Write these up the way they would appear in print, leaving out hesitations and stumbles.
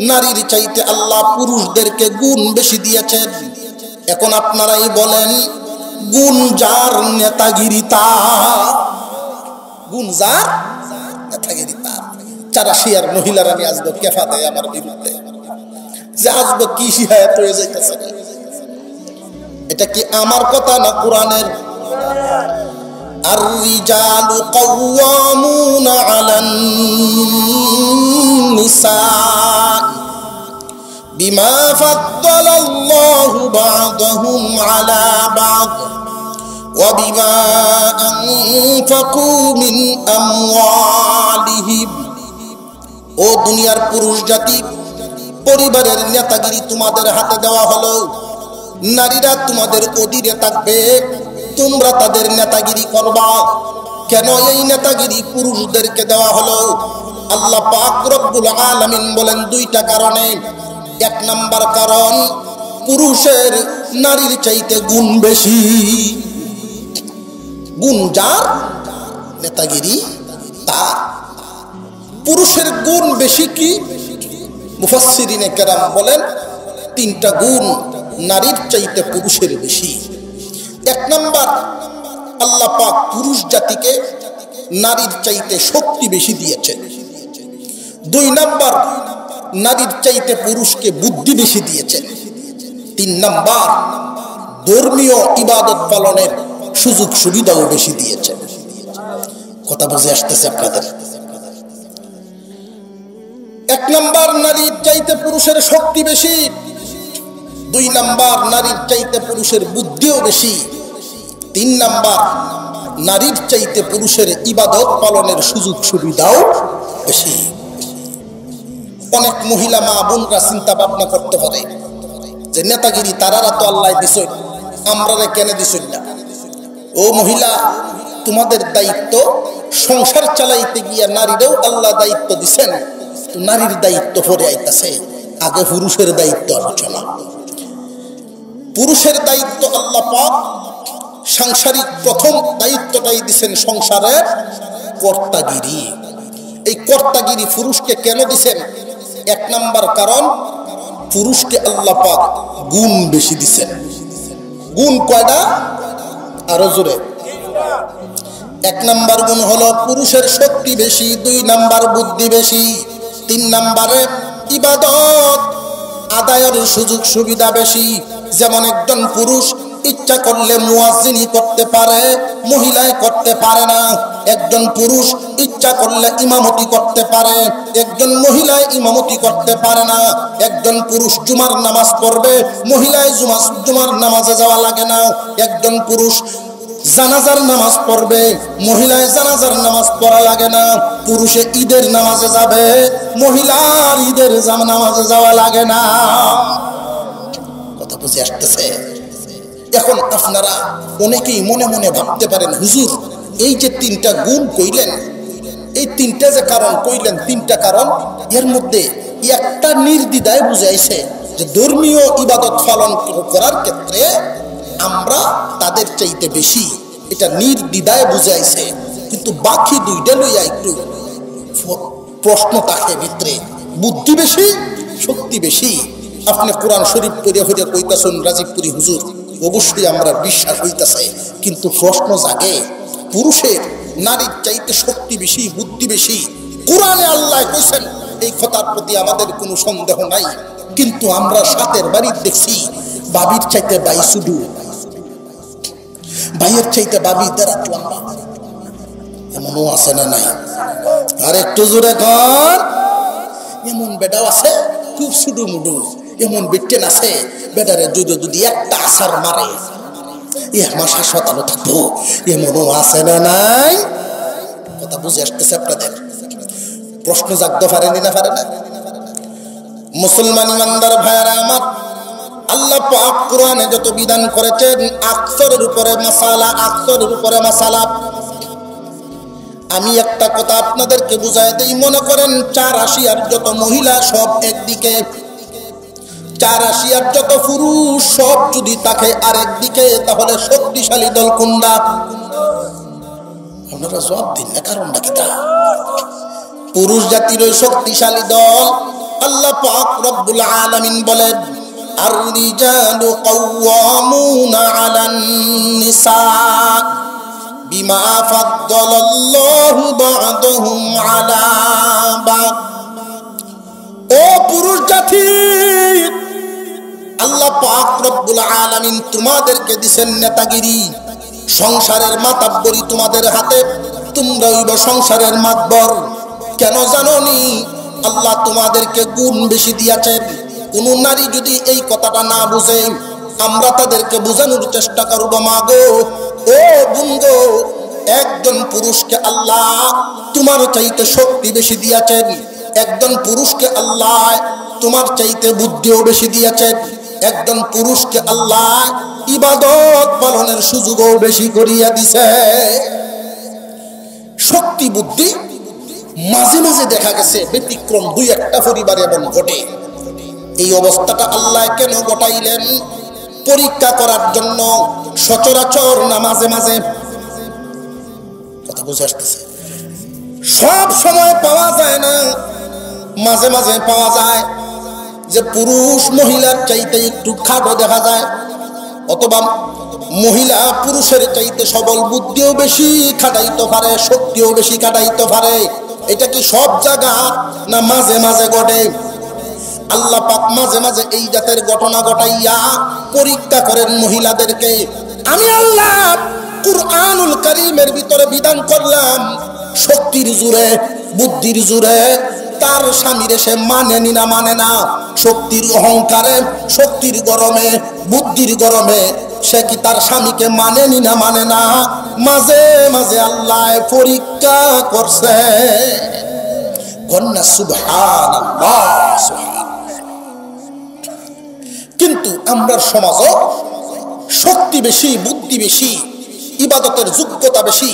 নারীর চাইতে আল্লাহ পুরুষদেরকে গুণ বেশি দিয়েছেন। এখন আপনারাই বলেন, গুণ যার নেতাগিরি তার, গুণ যার নেতাগিরি তার। চারাশিয়ার মহিলারা আমি আসবো কেফা দেয় আমার বিরুদ্ধে, যে আসবো কি শিহায়াত হয়ে যাইতেছে। এটা কি আমার কথা না কোরআনের? আর-রিজালু কাওয়ামুনা আলান নিসা বিমা ফাদ্দালাল্লাহু বা'দাহুম আলা বা'দ ওয়া বিমা আনফাকু মিন আমওয়ালিহিম। ও দুনিয়ার পুরুষ জাতি, পরিবারের নেতাগিরি তোমাদের হাতে দেওয়া হলো, নারীরা তোমাদের অধীনে থাকবে, তোমরা তাদের নেতাগিরি করবা। কেন এই নেতাগিরি পুরুষদেরকে দেওয়া হলো? আল্লাহ পাক রব্বুল আলামিন বলেন দুইটা কারণে। এক নাম্বার কারণ, পুরুষের নারীর চাইতে গুণ বেশি। গুণ যার নেতাগিরি তার। পুরুষের গুণ বেশি কি? মুফাসসিরিনে কেরাম বলেন তিনটা গুণ নারীর চাইতে পুরুষের বেশি। এক নাম্বার, আল্লাহ পাক পুরুষ জাতিকে নারীর চাইতে শক্তি বেশি দিয়েছেন। দুই নাম্বার, নারীর চাইতে পুরুষকে বুদ্ধি বেশি দিয়েছেন। তিন নাম্বার, ধর্মীয় ইবাদত পালনের সুযোগ সুবিধাও বেশি দিয়েছেন। কথা বুঝে আসতেছে আপনাদের? এক নাম্বার, নারীর চাইতে পুরুষের শক্তি বেশি। দুই নাম্বার, নারীর চাইতে পুরুষের বুদ্ধিও বেশি। তিন নাম্বার, নারীর চাইতে পুরুষের ইবাদত পালনের সুযোগ সুবিধাও বেশি। অনেক মহিলা মা বোনরা চিন্তা ভাবনা করতে পারে যে নেতাগিরি তারারা তো আল্লাহ দিছেন, আমরা কেন দিছেন না? ও মহিলা, তোমাদের দায়িত্ব সংসার চালাইতে গিয়া নারীরাও আল্লাহ দায়িত্ব দিছেন, তো নারীর দায়িত্ব পরে আইতাছে, আগে পুরুষের দায়িত্ব আলোচনা। পুরুষের দায়িত্ব আল্লাহ পাক সাংসারিক প্রথম দায়িত্বটাই দিছেন সংসারের কর্তাগিরি। এই কর্তাগিরি পুরুষকে কেন দিছেন? এক নাম্বার কারণ, পুরুষকে আল্লাহ পাক গুণ বেশি দিছেন। গুণ কয়টা? আরো জোরে। এক নাম্বার গুণ হলো পুরুষের শক্তি বেশি, দুই নাম্বার বুদ্ধি বেশি, তিন নাম্বারে ইবাদত আদায়ের সুযোগ সুবিধা বেশি। যেমন একজন পুরুষ ইচ্ছা করলে মুয়াজ্জিনি করতে পারে, মহিলায় করতে পারে না। একজন পুরুষ ইচ্ছা করলে ইমামতি করতে পারে, একজন মহিলায় ইমামতি করতে পারে না। একজন পুরুষ জুমার নামাজ পড়বে, মহিলায় জুমার নামাজে যাওয়া লাগে না। একজন পুরুষ জানাজার নামাজ পড়বে, মহিলায় জানাজার নামাজ পড়া লাগে না। পুরুষে ঈদের নামাজে যাবে, মহিলার ঈদের নামাজে যাওয়া লাগে না। কথা বুঝে আসতেছে? এখন আপনারা অনেকেই মনে মনে ভাবতে পারেন, হুজুর এই যে তিনটা গুণ কইলেন, এই তিনটা যে কারণ কইলেন, তিনটা কারণ, এর মধ্যে একটা নির্দ্বিধায় বুঝাইছে যে ধর্মীয় ইবাদত পালন করার ক্ষেত্রে আমরা তাদের চাইতে বেশি, এটা নির্দ্বিধায় বুঝাইছে। কিন্তু বাকি দুইটা লইয়া একটু প্রশ্ন থাকে ভিতরে, বুদ্ধি বেশি, শক্তি বেশি। আপনি কোরআন শরীফ পড়ে হইয়া কইতাছেন রাজীবপুরি হুজুর, অবশ্যই আমরা বিশ্বাস হইতাছে, কিন্তু প্রশ্ন জাগে, পুরুষের নারীর চাইতে শক্তি বেশি, বুদ্ধি বেশি, কোরআনে আল্লাহ কইছেন, এই কথার প্রতি আমাদের কোনো সন্দেহ নাই। কিন্তু আমরা সাথের বাড়ির দেখছি বাবির চাইতে বাই শুধু, ভাইয়ের চাইতে বাবি দ্বারা লম্বা, এমনও আছে না নাই? আর একটু জোরে কর। এমন বেটাও আছে খুব সুডু মুডু, এমন বেটেন আছে বেটারে যদি একটা আসার মারে মাস হাসপাতালে থাকবো, এমনও আছে না নাই? কথা বুঝে আসতেছে আপনাদের? প্রশ্ন জাগতে পারেনি না পারে না? মুসলমান ইমানদার ভাইয়েরা আমার, আল্লাহ পাক কোরআনে যত বিধান করেছেন আকসরের উপরে মাসালা, আকসরের উপরে মাসালা। আমি একটা কথা আপনাদেরকে বুঝাই দেই, মনে করেন 4 রাশিয়ার যত মহিলা সব একদিকে, 4 রাশিয়ার যত পুরুষ সব যদি থাকে আরেকদিকে, তাহলে শক্তিশালী দল কোনটা? আপনারা জবাব দিন না, কারণটা কি? পুরুষ জাতির ওই শক্তিশালী দল আল্লাহ পাক রব্বুল আলামিন বলেন আর রিজালু কাওয়ামুনা আলান নিসা বিমা ফাদ্দালাল্লাহু বা'দাহুম আলা বা'দ। ও পুরুষ জাতি, আল্লাহ পাক রব্বুল আলামিন তোমাদেরকে দিবেন নেতাগিরি, সংসারের মাতাব্বরি তোমাদের হাতে, তোমরা হইবে সংসারের মাতবর। কেন জানোনি? আল্লাহ তোমাদেরকে গুণ বেশি দিয়েছেন। কোন নারী যদি এই কথাটা না বুঝে, আমরা তাদেরকে বোঝানোর চেষ্টা করব। মাগো, ও বুঙ্গো, একজন পুরুষকে আল্লাহ তোমার চাইতে শক্তি বেশি দিয়েছেন, একজন পুরুষকে আল্লাহ তোমার চাইতে বুদ্ধিও বেশি দিয়েছেন, একজন পুরুষকে আল্লাহ ইবাদত পালনের সুযোগও বেশি করিয়া দিছে। শক্তি বুদ্ধি মাঝে মাঝে দেখা গেছে ব্যতিক্রম দুই একটা পরিবারে এমন ঘটে। এই অবস্থাটা আল্লাহ কেন ঘটাইলেন? পরীক্ষা করার জন্য। সচরাচর না মাঝে মাঝে, কথা বুঝে আসতেছে, সব সময় পাওয়া যায় না, মাঝে মাঝে পাওয়া যায় যে পুরুষ মহিলার চাইতে একটু খাটো দেখা যায়, অথবা মহিলা পুরুষের চাইতে সবল, বুদ্ধিও বেশি খাটাইতে পারে, শক্তিও বেশি খাটাইতে পারে। এটা কি সব জায়গা না মাঝে মাঝে ঘটে? আল্লাহ পাক মাঝে মাঝে এই জাতের ঘটনা ঘটাইয়া পরীক্ষা করেন মহিলাদেরকে। আমি আল্লাহ কুরআনুল কারীমের ভিতরে বিধান করলাম, শক্তির জোরে, বুদ্ধির জোরে তার স্বামীরে সে মানেনি না, মানে না। শক্তির অহংকারে, শক্তির গরমে, বুদ্ধির গরমে সে কি তার স্বামীকে মানেনি না, মানে না। মাঝে মাঝে আল্লাহ পরীক্ষা করছে। কন্যা সুবহানাল্লাহ, সুবহানাল্লাহ। কিন্তু আমরা সমাজও শক্তি বেশি, বুদ্ধি বেশি, ইবাদতের যোগ্যতা বেশি,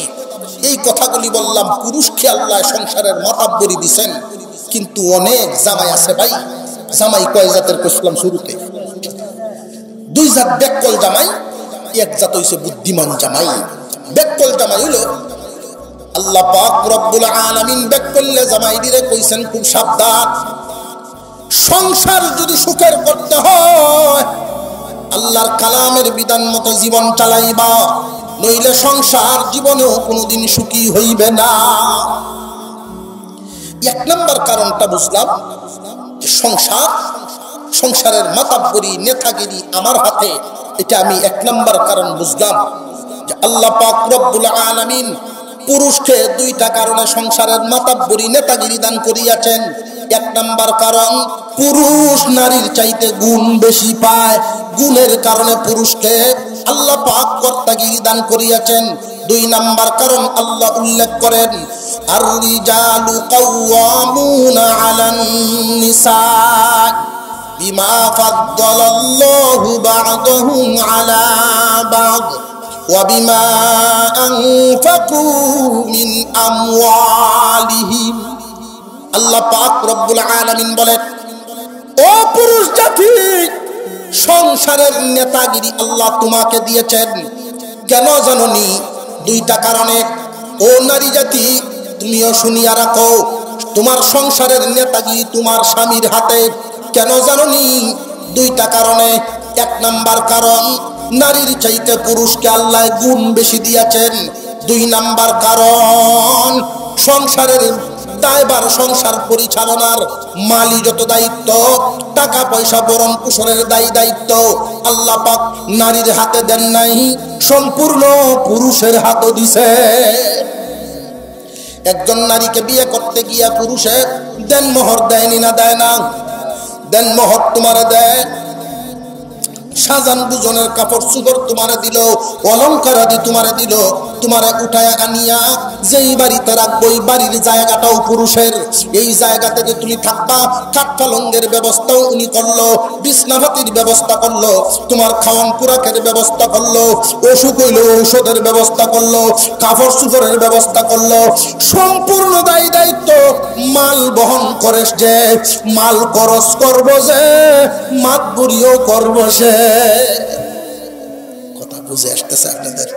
এই কথাগুলি বললাম। পুরুষকে আল্লাহ সংসারের মাতাব্বরি দিছেন, কিন্তু অনেক জামাই আছে ভাই। জামাই কয় জাতের কইছিলাম শুরুতে? দুই জাত বেকল জামাই, এক জাত হইছে বুদ্ধিমান জামাই। বেকল জামাই হইল আল্লাহ পাক রব্বুল আলামিন বেকলে জামাই দিলে কইছেন খুব সাবধান। সংসার যদি সুখের করতে হয় আল্লাহর কালামের বিধান মতো জীবন চালাইবা, নইলে সংসার জীবনেও কোনোদিন সুখী হইবে না। এক নম্বর কারণটা বুঝলাম যে সংসারের মাতাব্বরি, নেতাগিরি আমার হাতে। এটা আমি এক নম্বর কারণ বুঝলাম যে আল্লাহ পাক রব্বুল আলামিন পুরুষকে দুইটা কারণে সংসারের মাতাব্বরি, নেতাগিরি দান করিয়াছেন। এক নম্বর কারণ, পুরুষ নারীর চাইতে গুণ বেশি পায়, গুণের কারণে পুরুষকে আল্লাহ পাক কর্তাগিরি দান করিয়াছেন। দুই নম্বর কারণ আল্লাহ উল্লেখ করেন আর রিজালু কাওয়ামুনা আলান নিসা বিমা ফাদ্দালাল্লাহু বা'দাহুম আলা বা'দ ওয়া বিমা আনফাকু মিন আমওয়ালিহিম। আল্লাহ পাক রব্বুল আলামিন বলেন, ও পুরুষ জাতি, সংসারের নেতাগিরি আল্লাহ তোমাকে দিয়েছেন। কেন জানোনি? দুইটা কারণে। ও নারী জাতি, তুমিও শুনিয়া রাখো, তোমার সংসারের নেতাগিরি তোমার স্বামীর হাতে। কেন জানোনি? দুইটা কারণে। এক নাম্বার কারণ, নারীর চাইতে পুরুষকে আল্লাহ গুণ বেশি দিয়েছেন। দুই নাম্বার কারণ, সংসারের দায়ভার, সংসার পরিচালনার মালি যত দায়িত্ব, টাকা পয়সা ভরণ পোষণের দায়িত্ব আল্লাহ পাক নারীর হাতে দেন নাই, সম্পূর্ণ পুরুষের হাতে দিছে। একজন নারীকে বিয়ে করতে গিয়া পুরুষে দেনমোহর দেয়নি না? দেয় না? দেনমোহর তোমারে দেয়, সাজান বুজনের কাপড় চুপড় তোমারে দিল, অলংকার আদি তোমারে দিল, তোমারে উঠায় আনিয়া যেই বাড়িতে রাখবো এই বাড়ির জায়গাটাও পুরুষের। এই জায়গাতে যে তুমি থাকবা, খাট পালঙ্গের ব্যবস্থাও উনি করলো, বিছনাপাতির ব্যবস্থা করলো, তোমার খাওয়ান পুরাকের ব্যবস্থা করলো, অসুখ হইল ঔষধের ব্যবস্থা করলো, কাপড় চুপড়ের ব্যবস্থা করলো। সম্পূর্ণ দায়িত্ব মাল বহন করে যে, মাল খরচ করবো যে, মাতবুরিও করবো সে। কথা বুঝে আসতেছে আপনাদের?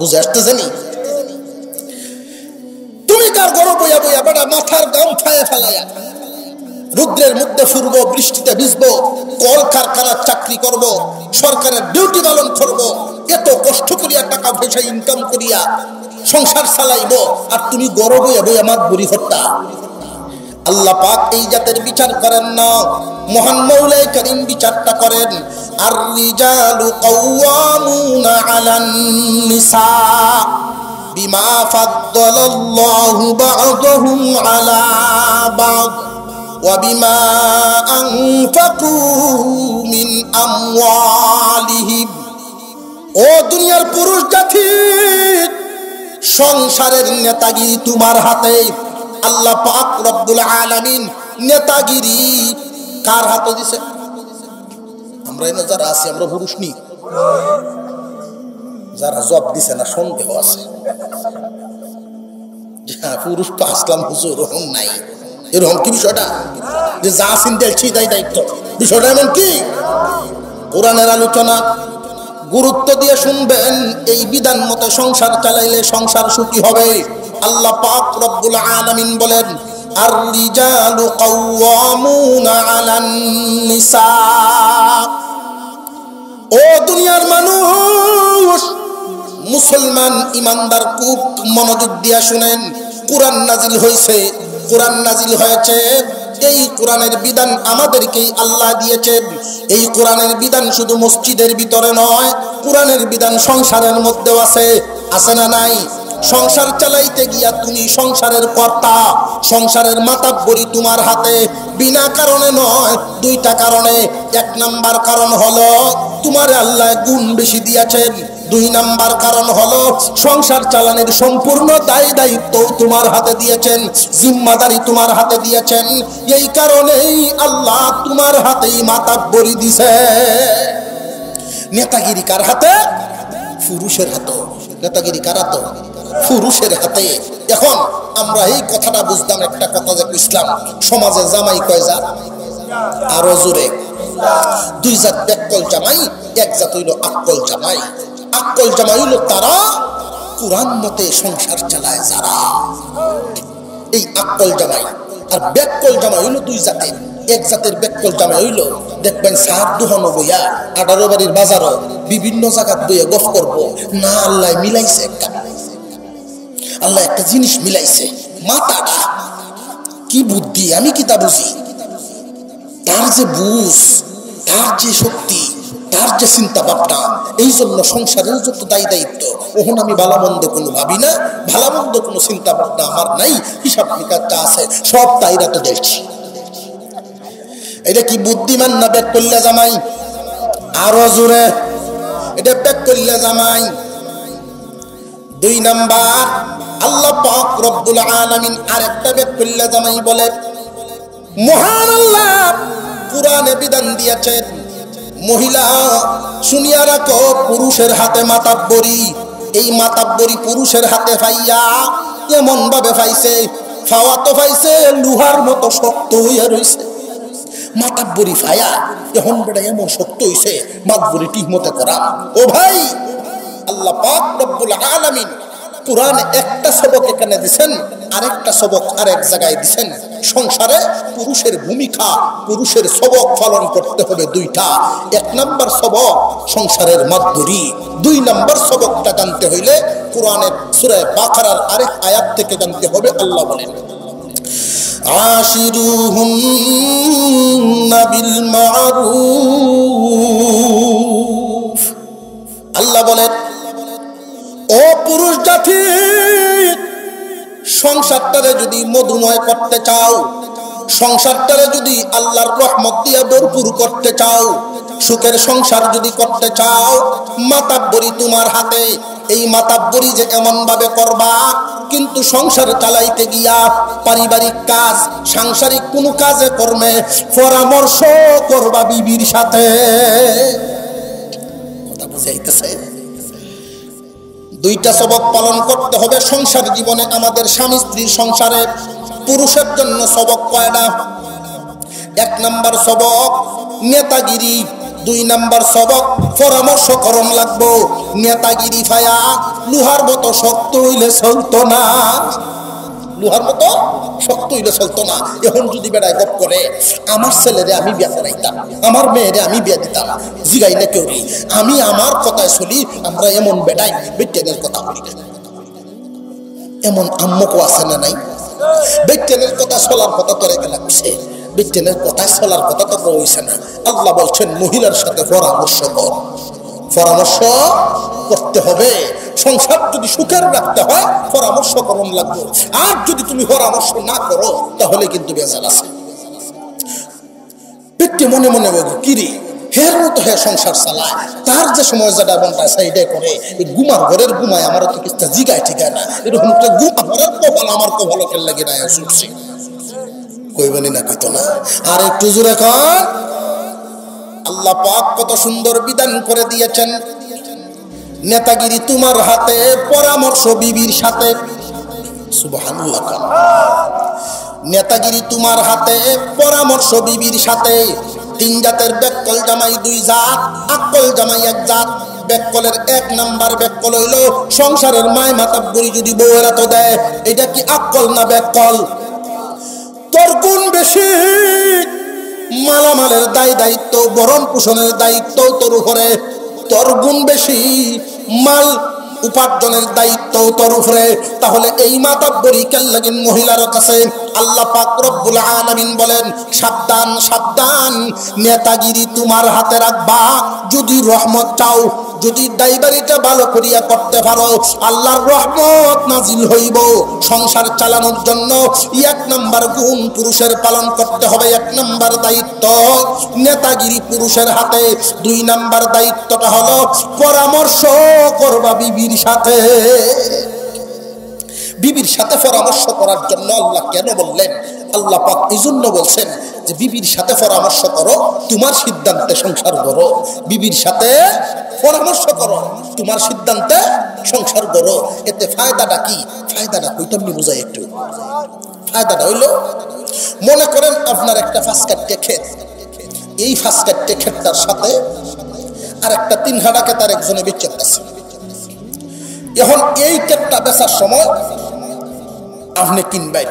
বুঝে আসতেছে নি? তুমি কার ঘর বইয়া বইয়া বেটা মাথার গাম ফায়ে ফেলাইয়া রুদ্রের মধ্যে ফুরবো, বৃষ্টিতে ভিজবো, কলকারখানার চাকরি করব, সরকারের ডিউটি পালন করব, এত কষ্ট করিয়া টাকা পয়সা ইনকাম করিয়া সংসার চালাইব, আর তুমি গরব হইয়া বই আমার বুড়ি হত্যা। আল্লাহ পাক এই জাতের বিচার করেন না, মহান মৌলাই করিম বিচারটা করেন। আর রিজালু কাওয়ামুনা আলান নিসা বিমা ফাদ্দালাল্লাহু বা'দাহুম আলা বা'দ ওয়া বিমা আনফাকু মিন আমওয়ালিহিম। ও দুনিয়ার পুরুষ জাতি, সংসারের নেতাগিরি তোমার হাতে। আল্লাহ পাক রব্বুল আলামিন নেতাগিরি কার হাতে দিছে? আমরা এনে যারা আছি, আমরা পুরুষ নি, যারা জব দিছে না সন্দেহ আছে, পুরুষ তো আসলাম হুজুর ওরকম নাই। এরকম কি বিষয়টা যে যা চিন্তাই তাই দায়িত্ব? বিষয়টা এমন কি? কোরআনের আলোচনা গুরুত্ব দিয়ে শুনবেন। এই বিধান মতো সংসার চালাইলে সংসার সুখী হবে। আল্লাহ পাক রব্বুল আলামিন বলেন, আর রিজালু কাওয়ামুনা আলান নিসা। ও দুনিয়ার মানুষ, মুসলমান ইমানদার, খুব মনোযোগ দিয়া শুনেন। কোরআন নাজিল হয়েছে, কোরআন নাজিল হয়েছে, এই কোরআনের বিধান আমাদেরকেই আল্লাহ দিয়েছেন। এই কোরআনের বিধান শুধু মসজিদের ভিতরে নয়, কোরআনের বিধান সংসারের মধ্যেও আছে। আছে না নাই? সংসার চালাইতে গিয়া তুমি সংসারের কর্তা, সংসারের মাতাব্বরি তোমার হাতে। বিনা কারণে নয়, দুইটা কারণে। এক নাম্বার কারণ হলো তোমার আল্লাহ গুণ বেশি দিয়েছেন। দুই নাম্বার কারণ হলো সংসার চালানোর সম্পূর্ণ দায় দায়িত্ব তোমার হাতে দিয়েছেন, জিম্মাদারি তোমার হাতে দিয়েছেন। এই কারণেই আল্লাহ তোমার হাতেই মাতাব্বরি দিছে। নেতাগিরি কার হাতে? পুরুষের হাতে। নেতাগিরি কার হাতে? পুরুষের হাতে। এখন আমরা এই কথাটা বুঝতাম, একটা কথা যে ইসলাম সমাজে জামাই কয় জাত? আরো জোরে। দুই জাত বেক্কল জামাই, এক জাত হইল আক্কল জামাই। আক্কল জামাই হইল তারা কোরআন মতে সংসার চালায় যারা, এই আক্কল জামাই। আর বেক্কল জামাই হইল দুই জাতের। এক জাতের বেক্কল জামাই হইল, দেখবেন সার দুহানো বইয়া 18 বাড়ির বাজারও বিভিন্ন জায়গাত বইয়া গফ করবো না। আল্লাহ মিলাইছে একটা, আল্লাহ একটা জিনিস মিলাইছে, মাথাটা কি বুদ্ধি, আমি কি তা বুঝি। তার যে বুঝ, তার যে শক্তি, তার যে চিন্তা ভাবনা, এই জন্য সংসারের যত দায়ী দায়িত্ব, ওখানে আমি ভালো মন্দ কোনো ভাবি না, ভালো মন্দ কোনো চিন্তা ভাবনা আমার নাই। হিসাব নিকাশ যা আছে সব তাইরা তো দেখছি। এটা কি বুদ্ধিমান না ব্যাক করলে জামাই? আরো জোরে, এটা ব্যাক করলে জামাই। দুই নাম্বার, আল্লাহ পাক রব্বুল আলামিন আরেকটা ব্যাক করলে জামাই বলে। মহান আল্লাহ কোরআনে বিধান দিয়েছেন, মহিলা শুনিয়া রাখো, পুরুষের হাতে মাতাব্বরি। এই মাতাব্বরি পুরুষের হাতে পাইয়া এমন ভাবে পাইছে, ফাওয়া তো পাইছে লোহার মতো শক্ত হইয়া রইছে। মাতাব্বরি ফায়া এখন বেটা এমন শক্ত হইছে, মাতবরি ঠিক মতো করা। ও ভাই, আল্লাহ পাক রব্বুল আলামিন কোরআনে একটা সবক এখানে দিছেন, আরেকটা সবক আরেক জায়গায় দিছেন। সংসারে পুরুষের ভূমিকা, পুরুষের সবক পালন করতে হবে দুইটা। এক নাম্বার সবক সংসারের মাতবরি, দুই নাম্বার সবকটা জানতে হইলে কোরআনের সূরা বাকারার আরেক আয়াত থেকে জানতে হবে। আল্লাহ বলেন, আশিরুহুন্না বিল মারুফ। আল্লাহ বলেন, ও পুরুষ জাতি, সংসারটারে যদি মধুময় করতে চাও, সংসারটারে যদি আল্লাহর রহমত দিয়ে ভরপুর করতে চাও, সুখের সংসার যদি করতে চাও, মাতাব্বরি তোমার হাতে। এই মাতাব্বরি যে এমন ভাবে করবা, কিন্তু সংসার চালাইতে গিয়া পারিবারিক কাজ, সাংসারিক কোন কাজে কর্মে পরামর্শ করবা বিবির সাথে। কথা বুঝাইতেছে? দুইটা সবক পালন করতে হবে সংসার জীবনে। আমাদের স্বামী স্ত্রীর সংসারে পুরুষের জন্য সবক কয়টা? এক নাম্বার সবক নেতাগিরি, দুই নাম্বার সবক পরামর্শ করণ লাগবো। নেতাগিরি ফায়া লোহার মতো শক্ত হইলে চলতো না। লোহার মতো শক্ত হইলে চলতো না। এখন যদি বেড়ায় গপ করে, আমার ছেলেরে আমি বিয়া করাইতাম, আমার মেয়েরে আমি বিয়া দিতাম, জিগাই না কেউ, আমি আমার কথায় চলি। আমরা এমন বেড়াই বেটেনের কথা বলি, এমন আম্মকও আছে না নাই? বেটেনের কথা চলার কথা তোরে লাগছে, বেটেনের কথায় চলার কথা তো কইছে না। আল্লাহ বলছেন মহিলার সাথে পরামর্শ কর, পরামর্শ করতে হবে। সংসার যদি সুখের রাখতে হয় পরামর্শ করুন লাগবে। আর যদি তুমি পরামর্শ না করো তাহলে কিন্তু বেজাল আছে। পেটে মনে মনে বলবো কিরে হের মতো হে সংসার চালায়, তার যে সময় যেটা মনটা সাইডে করে, এই গুমার ঘরের গুমায় আমার তো কিছু জিগায় ঠিকায় না, এরকম একটা গুমা ঘরের কপাল আমার কপালকের লাগে না ছুটছি কইবানি না কইতো না। আর একটু জোরে কর। আল্লাহ পাক কত সুন্দর বিধান করে দিয়েছেন, নেতাগিরি তোমার হাতে, পরামর্শ বিবির সাথে। সুবহানাল্লাহ। নেতাগিরি তোমার হাতে, পরামর্শ বিবির সাথে। তিন জাতের বেককল জামাই দুই জাত, আকল জামাই এক জাত। বেককলের এক নাম্বার বেককল হইল সংসারের মায় মাতাব্বরি যদি বউয়ের এত দেয়, এটা কি আকল না বেককল? তোর গুণ বেশি, মালামালের দায় দায়িত্ব, ভরণ পোষণের দায়িত্ব তোর উপরে। তোর গুণ বেশি, মাল উপার্জনের দায়িত্ব তোর উপরে। তাহলে এই মাতাব্বরি কেল্লাগিন মহিলার কাছে আল্লাহ পাক রব্বুল আলামিন বলেন, সাবধান সাবধান, নেতাগিরি তোমার হাতে রাখবা। যদি রহমত চাও, যদি ড্রাইভারিটা ভালো করিয়া করতে পারো, আল্লাহর রহমত নাজিল হইব। সংসার চালানোর জন্য এক নাম্বার গুণ পুরুষের পালন করতে হবে, এক নাম্বার দায়িত্ব নেতাগিরি পুরুষের হাতে। দুই নাম্বার দায়িত্বটা হলো পরামর্শ করবা বিবির সাথে। বিবির সাথে পরামর্শ করার জন্য আল্লাহ কেন বললেন? আল্লাহ পাক এই জন্য বলছেন যে বিবির সাথে পরামর্শ করো, তোমার সিদ্ধান্তে সংসার করো। বিবির সাথে পরামর্শ করো, তোমার সিদ্ধান্তে সংসার করো। এতে ফায়দাটা কি? ফায়দাটা কইটা আমি বুঝাই একটু। ফায়দাটা হইল, মনে করেন আপনার একটা ফাঁস কাটতে ক্ষেত, এই ফাঁস কাটতে ক্ষেতটার সাথে আর একটা 3 হাঁটাকে তার একজনে বেচে আছে। এখন এই ক্ষেতটা বেচার সময় আপনি কিনবেন,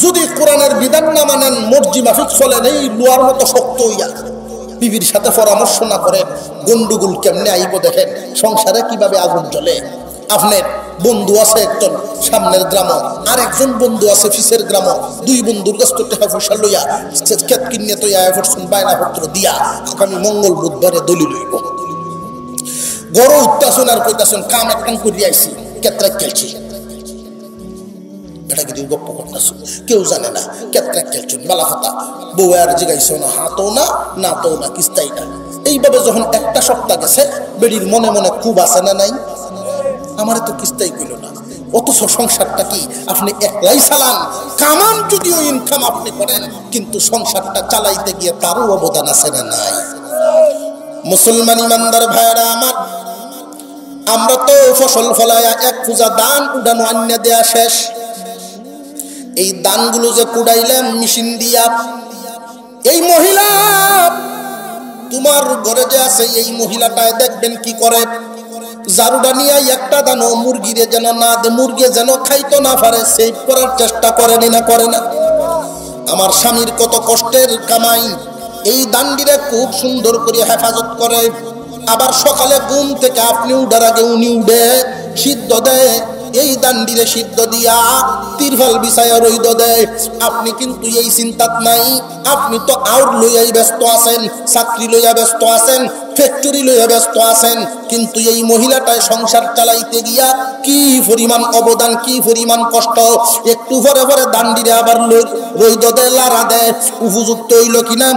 যদি কোরআনের বিধান না মানেন, মর্জি মাফিক চলেন, এই লোয়ার মতো শক্ত হইয়া বিবির সাথে পরামর্শ না করেন, গন্ডগোল কেমনে আইব দেখেন, সংসারে কিভাবে আগুন জ্বলে। আপনার বন্ধু আছে একজন সামনের গ্রাম, আর একজন বন্ধু আছে পিছের গ্রাম, দুই বন্ধুর কাছ থেকে টাকা পয়সা লইয়া ক্ষেত কিনে তো পড়ছেন বায়না পত্র দিয়া আগামী মঙ্গল বুধবারে দলিল হইব। গড় উত্তাসন আর কইতাছেন কাম একখান করিয়া আইছি, ক্ষেত্রে খেলছি। এটা কিন্তু গপ্প করতেছো, কেউ জানে না কেত্রা খেলছেন বালা কথা। বউ আর জিগাইছো না, হাতও না, নাতও না, কিস্তাই না। এইভাবে যখন একটা সপ্তাহ গেছে, বেড়ির মনে মনে খুব আছে না নাই, আমারে তো কিস্তাই কইল না। অথচ সংসারটা কি আপনি একলাই চালান, কামান যদিও ইনকাম আপনি করেন, কিন্তু সংসারটা চালাইতে গিয়ে তারও অবদান আছে না নাই? মুসলমান ইমানদার ভাইরা আমার, আমরা তো ফসল ফলায়া এক পূজা দান উড়ানো আন্যা দেয়া শেষ। এই দানগুলো যে কুড়াইলাম মেশিন দিয়া, এই মহিলা তোমার ঘরে যে আছে, এই মহিলাটায় দেখবেন কি করে, জারুডা নিয়ে একটা দানো মুরগিরে যেন না দে, মুরগি যেন খাইতো না পারে, সেভ করার চেষ্টা করেনি না করে না? আমার স্বামীর কত কষ্টের কামাই, এই দান্ডিরে খুব সুন্দর করে হেফাজত করে। আবার সকালে ঘুম থেকে আপনি উঠার আগে উনি উঠে সিদ্ধ দেয়, এই দান্ডিরে সিদ্ধ দিয়া তিরফাল বিছায়া রইদ দেয়। আপনি কিন্তু এই চিন্তাত নাই, আপনি তো আউট লইয়াই ব্যস্ত আছেন, চাকরি লইয়া ব্যস্ত আছেন, ফ্যাক্টরি লইয়া ব্যস্ত আছেন। কিন্তু এই মহিলাটায় সংসার চালাইতে গিয়া কি পরিমাণ অবদান, কি পরিমাণ কষ্ট। একটু পরে পরে দান্ডিরে আবার রইদ দেয়, লাড়া দেয়, উপযুক্ত হইল কিনা,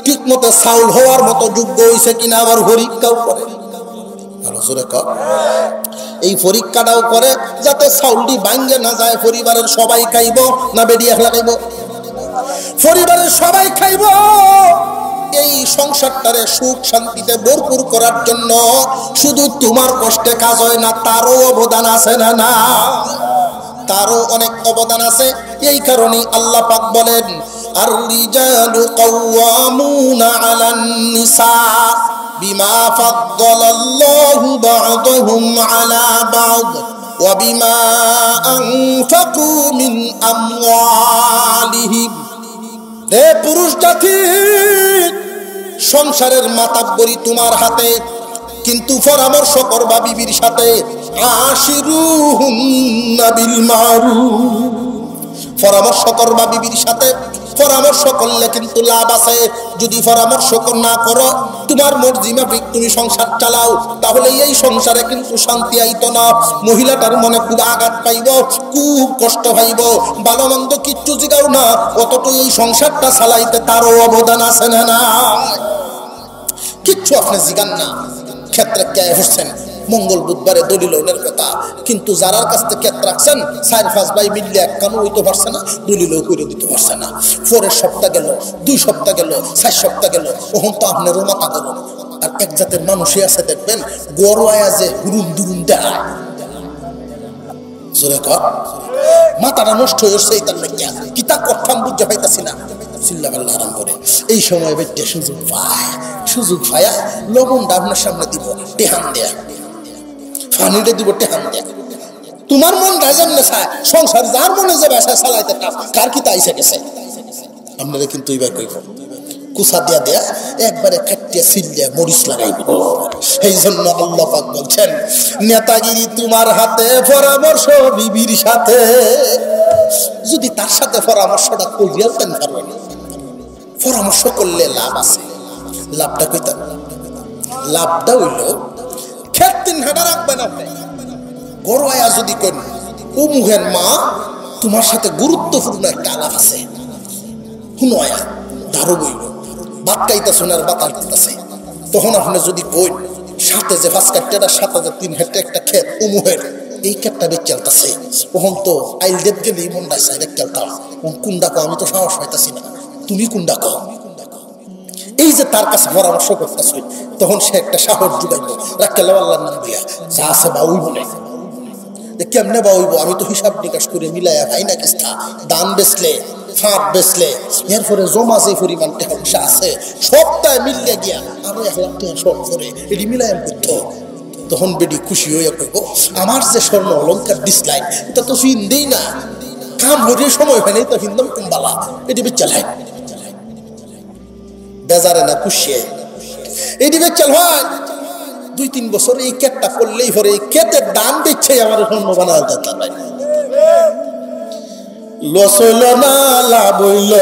ঠিক মতো চাউল হওয়ার মতো যোগ্য হইছে কিনা, আবার পরীক্ষাও করে। এই পরীক্ষাটাও করে যাতে চাউলটি ভাঙ্গে না যায়। পরিবারের সবাই খাইব না বেডি একলা খাইব? পরিবারের সবাই খাইব। এই সংসারটারে সুখ শান্তিতে ভরপুর করার জন্য শুধু তোমার কষ্টে কাজ হয় না, তারও অবদান আছে না? না, তারও অনেক অবদান আছে। এই কারণেই আল্লাহ পাক বলেন, আর রিজালু কাওয়ামুনা আলান নিসা, বিমা ফাদ্দালাল্লাহু বা'দাহুম আলা বা'দ ওয়া বিমা আনফাকু মিন আমওয়ালিহিম। হে পুরুষ জাতি, সংসারের মাতাব্বরি তোমার হাতে, কিন্তু পরামর্শ করবা বিবির সাথে। আশিরুহুন্না বিল মারুফ, পরামর্শ করবা বিবির সাথে। পরামর্শ করলে কিন্তু লাভ আছে। যদি পরামর্শ না করো, তোমার মর্জি মাফিক তুমি সংসার চালাও, তাহলে এই সংসারে কিন্তু শান্তি আইতো না। মহিলাটার মনে খুব আঘাত পাইব, খুব কষ্ট পাইব, ভালো মন্দ কিচ্ছু জিগাও না, অতট এই সংসারটা চালাইতে তারও অবদান আছে না না? কিচ্ছু আপনি জিগান না, ক্ষেত্রে কে হচ্ছেন মঙ্গল বুধবারে দলিলের কথা, কিন্তু যারার কাছ থেকে ক্ষেত্র রাখছেন 4-5 ভাই মিললে এক কানও হইতে পারছে না, দলিলও করে দিতে পারছে না। পরের সপ্তাহ গেল, 2 সপ্তাহ গেল, 4 সপ্তাহ গেল, ওহন তো আপনারও মাথা গেল। আর এক জাতের মানুষই আছে দেখবেন, গরু আয়া যে হুরুম দুরুম দেয়, জোরে কর, মাথাটা নষ্ট হয়েছে। তার লেগে কিতা করতাম বুঝতে পাইতাছি না, চিল্লাপাল্লা আরাম করে। এই সময় বেটে সুযোগ পায়, সুযোগ পায়া লবণটা আপনার সামনে দিব, টেহান দেয়া, ফানিটা দিব, টেহান দেয়া। তোমার মন যেমনে চায় সংসার যার মনে যে বাসায় চালাইতে কার কি তাইসে গেছে। আপনারা কিন্তু এবার কইব কুসা দিয়া দেয়া একবারে কাটিয়া সিল দিয়া মরিচ লাগাইব। এই জন্য আল্লাহ পাক বলছেন, নেতাগিরি তোমার হাতে, পরামর্শ বিবির সাথে। যদি তার সাথে পরামর্শটা করিয়াও তেন পারবেন, পরামর্শ করলে লাভ আছে। লাভটা কইতাম, লাভটা হইল খেত 3 হাঁটা রাখবেন আপনি। গরু আয়া যদি করেন, ও মুহেন মা তোমার সাথে গুরুত্বপূর্ণ একটা আলাপ আছে, শুনো আয়া দারু বইল, ভাত খাইতে শোনার বাতাস দিতেছে। তখন আপনি যদি কই সাথে যে 5 কাঠটার সাথে যে 3 হেক্টর একটা ক্ষেত, ও মুহের এই ক্ষেতটা বেচ চলতেছে, তখন তো আইল দেব গেলে মনটা চাই খেলতাম। কোনটা কো, আমি তো সাহস পাইতাছি না, তুমি কোনটা কো। এই যে তার কাছে পরামর্শ করতেছ, তখন সে একটা সাহস জুগাইব, রাখলে আল্লাহর নাম দিয়া যা আছে বা ওই বলে। কেমনে বা হইব, আমি তো হিসাব নিকাশ করে মিলাইয়া ভাই না কিস্তা দান বেচলে, ফাঁক বেচলে, এরপরে জমা যে পরিমাণ টাকা আছে সবটাই মিললে গিয়া আরো 1 লাখ টাকা শর্ট করে এটি মিলাইম করতো। তখন বেডি খুশি হইয়া কইব, আমার যে স্বর্ণ অলঙ্কার দিসলাই এটা তো ফিন দেই না, কাম হরিয়ে সময় হয় নাই তো হিন্দম কুম্বালা, এটি বেচালাই বেজারে না খুশি, এটি বেচাল হয়। 2-3 বছর এই ক্ষেতটা করলেই পরে এই ক্ষেতের দাম দিচ্ছে আমার স্বর্ণ বানার দরকার নাই। লস হইল না লাভ হইল,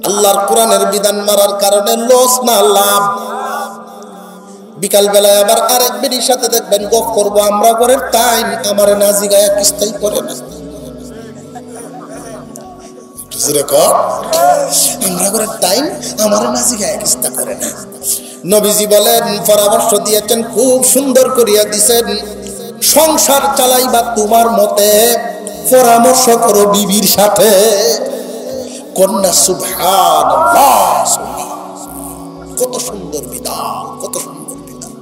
আল্লাহর কোরআনের বিধান মারার কারণে লস না লাভ। বিকাল বেলায় আবার আরেক বেডির সাথে দেখবেন গপ করবো, আমরা করে টাইম আমার নাজি গায়ে কিস্তাই করে না, আমরা করে টাইম আমার নাজি গায়ে কিস্তা করে না। নবীজি বলেন, পরামর্শ দিয়েছেন, খুব সুন্দর করিয়া দিছেন, সংসার চালাইবা তোমার মতে, পরামর্শ করো বিবির সাথে। কন্যা সুবহানাল্লাহ, কত সুন্দর বিধান, কত সুন্দর বিধান।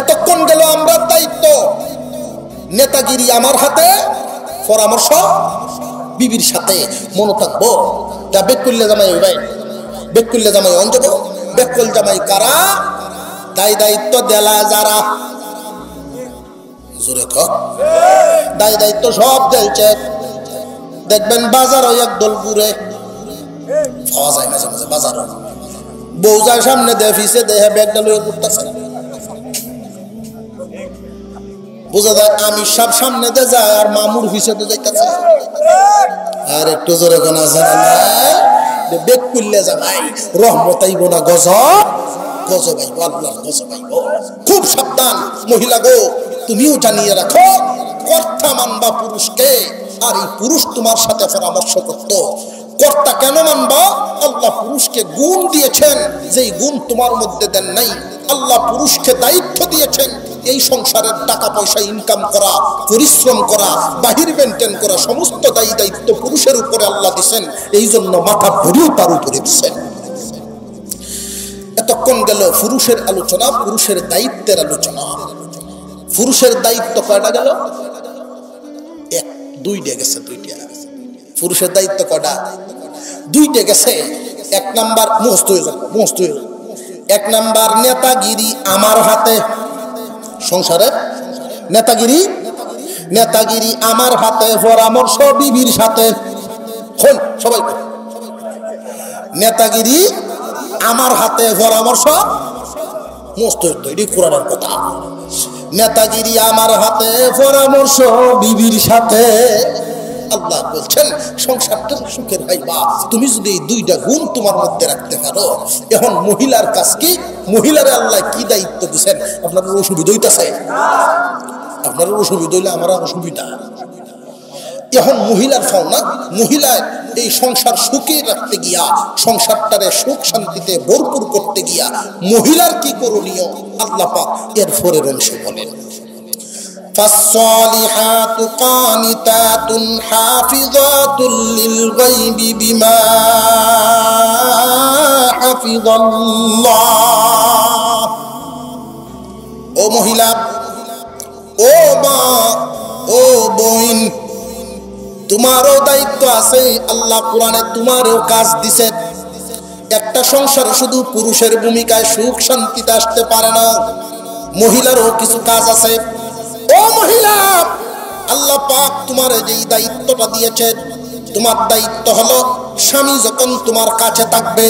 এতক্ষণ গেল আমরা দায়িত্ব, নেতাগিরি আমার হাতে, পরামর্শ বিবির সাথে। মনে থাকবো, যা বেক করলে জামাই ভাই, বেক করলে জামাই অঞ্জব, বেক করলে জামাই কারা, দায় দায়িত্ব দেলা যারা, জোরে কর, দায় দায়িত্ব সব দেলছে। দেখবেন বাজারও একদল ঘুরে পাওয়া যায় মাঝে মাঝে, বাজারও বউ যায় সামনে দেয়, ফিসে দেয়, ব্যাগটা লয়ে ঘুরতেছে, বোঝা যায় আমি সব সামনে দিয়ে যায় আর মামুর ফিসে তো যাইতেছে। আর একটু জোরে গোনা জানা না, বেগ করলে জামাই রহমত আইব না, গজব গজব আইব, আল্লাহর গজব আইব। খুব সাবধান মহিলা গো, তুমিও জানিয়ে রাখো, কর্তা মানবা পুরুষকে, আর এই পুরুষ তোমার সাথে পরামর্শ করতো। কর্তা কেন মানবা? আল্লাহ পুরুষকে গুণ দিয়েছেন, যেই গুণ তোমার মধ্যে দেন নাই। আল্লাহ পুরুষকে দায়িত্ব দিয়েছেন, এই সংসারের টাকা পয়সা ইনকাম করা, পরিশ্রম করা, বাহির মেনটেন করা, সমস্ত দায়ী দায়িত্ব পুরুষের উপরে আল্লাহ দিয়েছেন। এই জন্য মাথা ভরিও তার উপরে দিচ্ছেন। এতক্ষণ গেল পুরুষের আলোচনা, পুরুষের দায়িত্বের আলোচনা। পুরুষের দায়িত্ব কয়টা গেল? 2টা গেছে, 2টা। পুরুষের দায়িত্ব কয়টা? 2টা গেছে। এক নাম্বার মুখস্থ হয়ে যাবে, মুখস্থ হয়ে যাবে। এক নাম্বার নেতাগিরি আমার হাতে, সংসারের নেতাগিরি, নেতাগিরি আমার হাতে, পরামর্শ বিবির সাথে। সবাই নেতাগিরি আমার হাতে, পরামর্শ মস্ত এটি কোরআনের কথা। নেতাগিরি আমার হাতে, পরামর্শ বিবির সাথে। আল্লাহ বলছেন সংসারটা সুখের ভাইবা তুমি যদি এই দুইটা গুণ তোমার মধ্যে রাখতে পারো। এখন মহিলার কাজ কি, মহিলারে আল্লাহ কি দায়িত্ব দিচ্ছেন? আপনাদের অসুবিধা হইতেছে, আপনার অসুবিধা হইলে আমার অসুবিধা। এখন মহিলার ফাও না, মহিলার এই সংসার সুখে রাখতে গিয়া, সংসারটারে সুখ শান্তিতে ভরপুর করতে গিয়া মহিলার কি করণীয় আল্লাহ পাক এর পরের অংশে বলেন। ফাসসালিহাতু কানিতাতুন হাফিযাতুল লিল গায়বি বিমা হাফিযাল্লাহ। ও মহিলা, ও মা, ও বোন, তোমারও দায়িত্ব আছে। আল্লাহ কোরআনে তোমারও কাজ দিছে। একটা সংসারে শুধু পুরুষের ভূমিকায় সুখ শান্তিতে আসতে পারে না, মহিলারও কিছু কাজ আছে। ও মহিলা, আল্লাহ পাক তোমার যেই দায়িত্বটা দিয়েছেন, তোমার দায়িত্ব হলো স্বামী যখন তোমার কাছে থাকবে,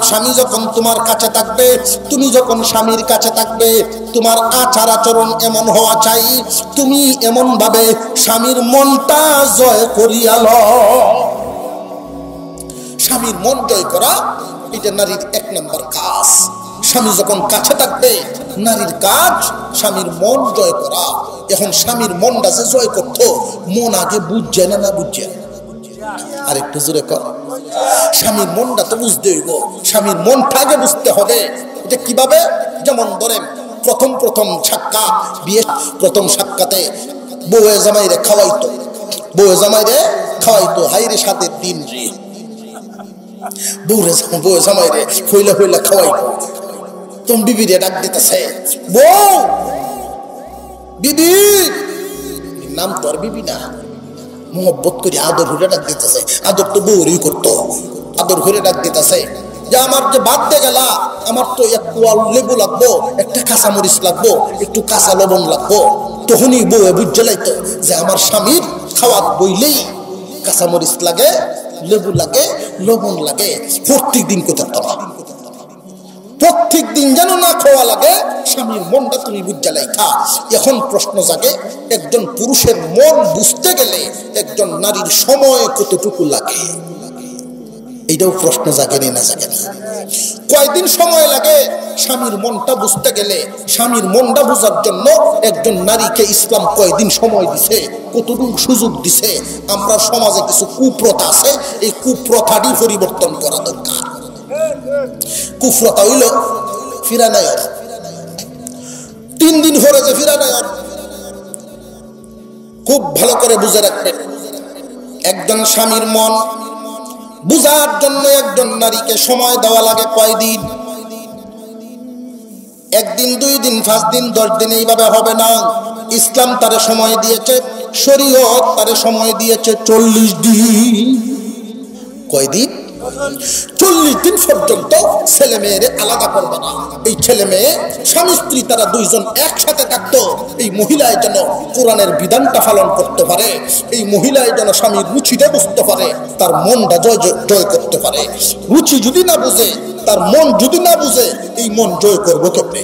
স্বামী যখন তোমার কাছে থাকবে, তুমি যখন স্বামীর কাছে থাকবে, তোমার আচার আচরণ এমন হওয়া চাই, তুমি এমন ভাবে স্বামীর মনটা জয় করিয়া লও। স্বামীর মন জয় করা এটা নারীর এক নম্বর কাজ। স্বামী যখন কাছে থাকবে, নারীর কাজ স্বামীর মন জয় করা। এখন স্বামীর মনটা যে জয় করতো, মন আগে বুঝছে না, না বুঝছে? আর একটু জোরে কর। স্বামীর মনটা তো বুঝতে হইব, স্বামীর মনটা আগে বুঝতে হবে। এটা কিভাবে? যেমন ধরেন প্রথম সাক্ষাৎ, বিয়ে প্রথম সাক্ষাতে বউয়ে জামাইরে খাওয়াইতো, বউয়ে জামাইরে খাওয়াইতো, হাইরে সাথের দিন রে, বউয়ে জামাইরে হইলা হইলা খাওয়াইতো। তুমি বিবিরে ডাক দিতেছে, বউ, বিবি, নাম তো আর বিবি না, মোহব্বত করে আদর হইলে ডাক দিতেছে। আদর তো বউরই করতো, আদর হইলে ডাক দিতেছে যে আমার যে বাদ দিয়ে গেলা, আমার তো এক কোয়াল লেবু লাগবো, একটা কাঁচামরিচ লাগবো, একটু কাঁচা লবণ লাগবো। তখনই বউ বুঝে লাইতো যে আমার স্বামীর খাওয়াত বইলেই কাঁচামরিচ লাগে, লেবু লাগে, লবণ লাগে। প্রত্যেক দিন কোথাও না, প্রত্যেক দিন যেন না খাওয়া লাগে, স্বামীর মনটা তুমি বুঝে লাইখা। এখন প্রশ্ন জাগে, একজন পুরুষের মন বুঝতে গেলে একজন নারীর সময় কতটুকু লাগে? এইটাও প্রশ্ন জাগে না জাগে না? কয়দিন সময় লাগে স্বামীর মনটা বুঝতে গেলে? স্বামীর মনটা বোঝার জন্য একজন নারীকে ইসলাম কয়দিন সময় দিছে, কতটুকু সুযোগ দিছে? আমরা সমাজে কিছু কুপ্রথা আছে, এই কুপ্রথাটি পরিবর্তন করা দরকার। কুপ্রথা হইল ফিরানায়র, 3 দিন পরে যে ফিরানায়র, খুব ভালো করে বুঝে রাখবেন। একজন স্বামীর মন বুঝার জন্য একজন নারীকে সময় দেওয়া লাগে কয়দিন? 1 দিন, 2 দিন, 5 দিন, 10 দিন এইভাবে হবে না। ইসলাম তারে সময় দিয়েছে, শরীয়ত তারে সময় দিয়েছে 40 দিন। কয়দিন? 40 দিন পর্যন্ত ছেলে মেয়েরে আলাদা করবে না। এই ছেলে মেয়ে স্বামী স্ত্রী তারা 2 জন একসাথে থাকতো। এই মহিলায় যেন কোরআনের বিধানটা পালন করতে পারে, এই মহিলায় যেন স্বামীর রুচিটা বুঝতে পারে, তার মনটা জয় করতে পারে। রুচি যদি না বুঝে, তার মন যদি না বুঝে, এই মন জয় করবো কেমনে?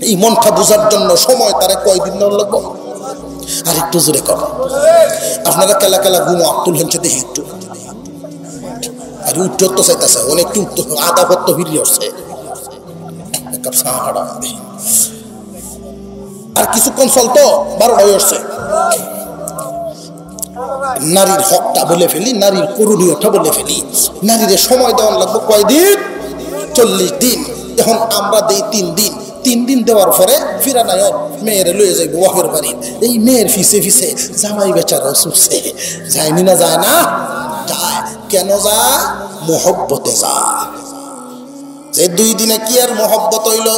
এই মনটা বোঝার জন্য সময় তারা কয়দিন লাগবে? আর একটু জোরে কর। আপনারা কেলা কেলা গুম আব্দুল হেনছে দেখি একটু, আর উত্তর তো চাইতেছে অনেকটু, উত্তর আধা পত্র ফিরিয়ে আসছে, আর কিছুক্ষণ চলতো 12টা হয়ে আসছে। নারীর হকটা বলে ফেলি, নারীর করণীয়টা বলে ফেলি। নারীদের সময় দেওয়ার লাগবে কয়দিন? 40 দিন। এখন আমরা দেই 3 দিন। 3 দিন দেওয়ার পরে ফিরানায়ক মেয়েরে লয়ে যাইব বাপের বাড়ি। এই মেয়ের ফিসে ফিসে জামাই বেচারা ছুটছে, যায়নি না? যায় না? যায়। কেন যায়? মহব্বতে যায়। যে 2 দিনে কি আর মহব্বত হইল?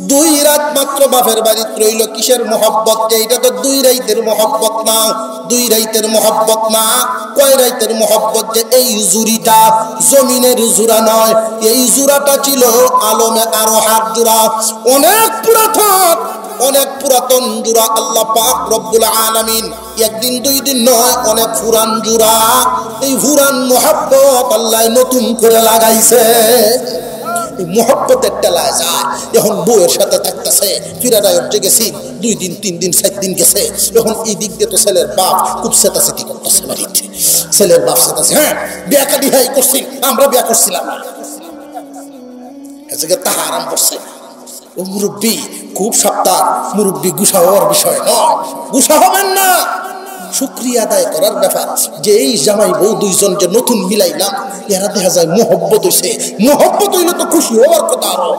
2 রাত মাত্র বাপের বাড়িতে রইল, কিসের মহব্বত? যে এটা তো 2 রাতের মহব্বত না, 2 রাতের মহব্বত না। কয় রাতের মহব্বত? যে এই জুরিটা জমিনের জুরা নয়, এই জুরাটা ছিল আলমে আরোহার জুরা, অনেক পুরাতন, অনেক পুরাতন জুরা। আল্লাহ পাক রব্বুল আলামিন একদিন 2 দিন নয়, অনেক পুরান জুরা। এই পুরান মহব্বত আল্লাহ নতুন করে লাগাইছে। মহব্বতের টেলায় যায়। এখন বউয়ের সাথে থাকতেছে, ফিরাডায় গেছি 2 দিন 3 দিন 4 দিন গেছে। এখন এই দিক দিয়ে তো ছেলের বাপ খুব সেটাসেটি করতেছে বাড়িতে। ছেলের বাপ সেটাছে, হ্যাঁ বিয়া কাদি হাই করছি, আমরা বিয়া করছিলাম না, আজকে তাহা আরাম করছে। ও মুরব্বী খুব সাবধান, মুরব্বী গুসা হওয়ার বিষয় নয়, গুসা হবেন না। শুকরিয়া আদায় করার ব্যাপার যে এই জামাই বউ 2 জন যে নতুন মিলাইলাম, এরা দেখা যায় মোহব্বত হইছে। মোহব্বত হইলে তো খুশি হওয়ার কথা। আরো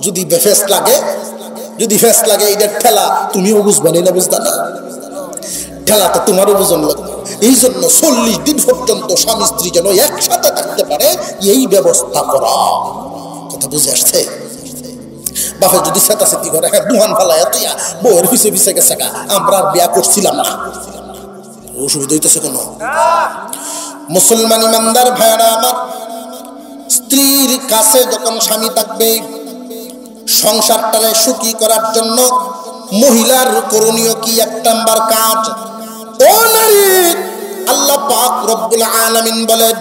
যদি বেফেস লাগে, যদি ফেস লাগে, এইটার ঠেলা তুমিও বুঝবা না, বুঝবা না, ঠেলা তো তোমারও বুঝন লাগবে। এই জন্য 40 দিন পর্যন্ত স্বামী স্ত্রী যেন একসাথে থাকতে পারে, এই ব্যবস্থা করা। কথা বুঝে আসছে? বাপে যদি সেতাসেতি করে, হ্যাঁ দুহান ফালাইয়া তুইয়া বউয়ের পিছে পিছে গেছে, আমরা আর বিয়া করছিলাম না, অসুবিধা হইতেছে কোনো? মুসলমান ইমানদার ভাইরা আমার, স্ত্রীর কাছে যখন স্বামী থাকবে, সংসারটারে সুখী করার জন্য মহিলার করণীয় কি? 1 নাম্বার কাজ, ও নারী, আল্লাহ পাক রব্বুল আলামিন বলেন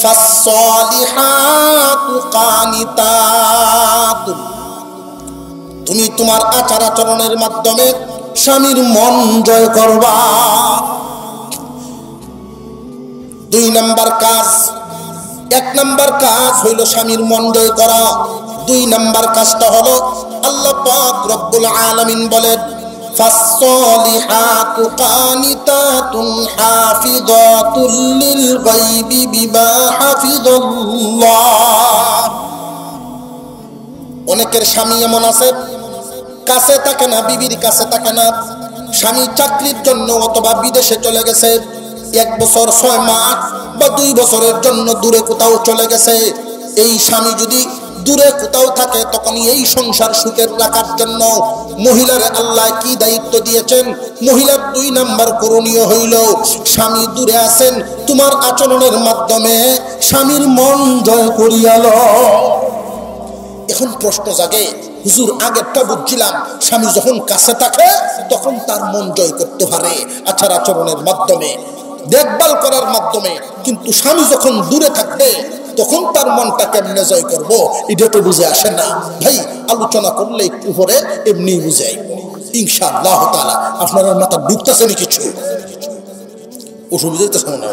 ফাসসালিহাতু কানিতাত, তুমি তোমার আচার আচরণের মাধ্যমে স্বামীর মন জয় করবা। 2 নাম্বার কাজ, 1 নাম্বার কাজ হইল স্বামীর মন জয় করা। 2 নাম্বার কাজটা হলো আল্লাহ পাক রব্বুল আলামিন বলেন ফাসসালিহাতু কানিতাতুন হাফিযাতুল লিল গায়বি বিমা হাফিজাল্লাহ। অনেকের স্বামী এমন আছে, কাছে থাকে না, বিবির কাছে থাকে না। স্বামী চাকরির জন্য অথবা বিদেশে চলে গেছে, 1 বছর 6 মাস বা 2 বছরের জন্য দূরে কোথাও চলে গেছে। এই স্বামী যদি দূরে কোথাও থাকে, তখন এই সংসার সুখের রাখার জন্য মহিলার আল্লাহ কি দায়িত্ব দিয়েছেন? মহিলার 2 নাম্বার করণীয় হইল, স্বামী দূরে আছেন, তোমার আচরণের মাধ্যমে স্বামীর মন জয় করিয়া লও। এখন প্রশ্ন জাগে, হুজুর আগেরটা বুঝছিলাম, স্বামী যখন কাছে থাকে তখন তার মন জয় করতে পারে আচার আচরণের মাধ্যমে, দেখভাল করার মাধ্যমে, কিন্তু স্বামী যখন দূরে থাকবে তখন তার মনটা কেমনে জয় করবো, এটা তো বুঝে আসে না। ভাই আলোচনা করলে একটু পরে এমনি বুঝে আইব ইনশাআল্লাহ তাআলা। আপনার মাথা ঢুকতেছে না কিছু? অসুবিধা হইতেছে না?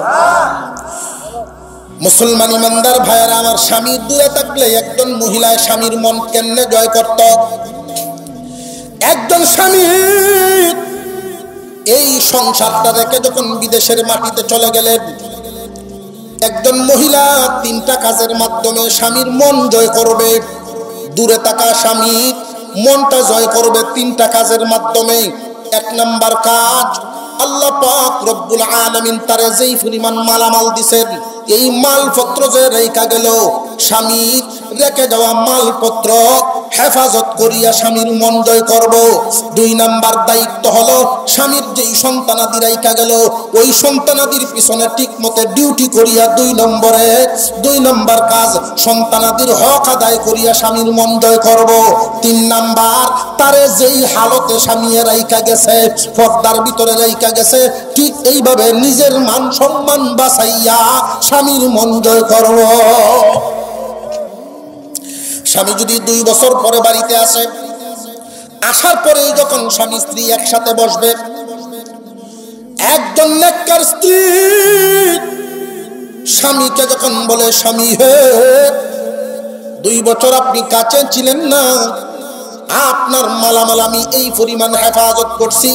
মুসলমান ইমানদার ভাইয়েরা আমার, স্বামী দূরে থাকলে একজন মহিলায় স্বামীর মন কেমনে জয় করত? একজন স্বামী এই সংসারটা রেখে যখন বিদেশের মাটিতে চলে গেলেন, একজন মহিলা 3টা কাজের মাধ্যমে স্বামীর মন জয় করবে। দূরে থাকা স্বামী মনটা জয় করবে 3টা কাজের মাধ্যমে। 1 নাম্বার কাজ, আল্লাহ পাক রব্বুল আলামিন তারে যেই পরিমাণ মালামাল দিছেন, এই মালপত্র যে রেখা গেল, স্বামী রেখে যাওয়া মালপত্র হেফাজত করিয়া স্বামীর মন জয় করব। 2 নাম্বার দায়িত্ব হলো, স্বামীর যেই সন্তানাদি রেখা গেল, ওই সন্তানাদির পিছনে ঠিক মতো ডিউটি করিয়া 2 নাম্বার কাজ, সন্তানাদির হক আদায় করিয়া স্বামীর মন জয় করব। 3 নাম্বার, তারে যেই হালতে স্বামী রেখা গেছে, পর্দার ভিতরে রেখা গেছে, ঠিক এইভাবে নিজের মান সম্মান বাঁচাইয়া স্বামীর মন জয় করব। স্বামী যদি 2 বছর পরে বাড়িতে আসে, আসার পরে যখন স্বামী স্ত্রী একসাথে বসবে, একজন নেককার স্ত্রী স্বামীকে যখন বলে, স্বামী হে 2 বছর আপনি কাছে ছিলেন না, আপনার মালামাল আমি এই পরিমাণ হেফাজত করছি,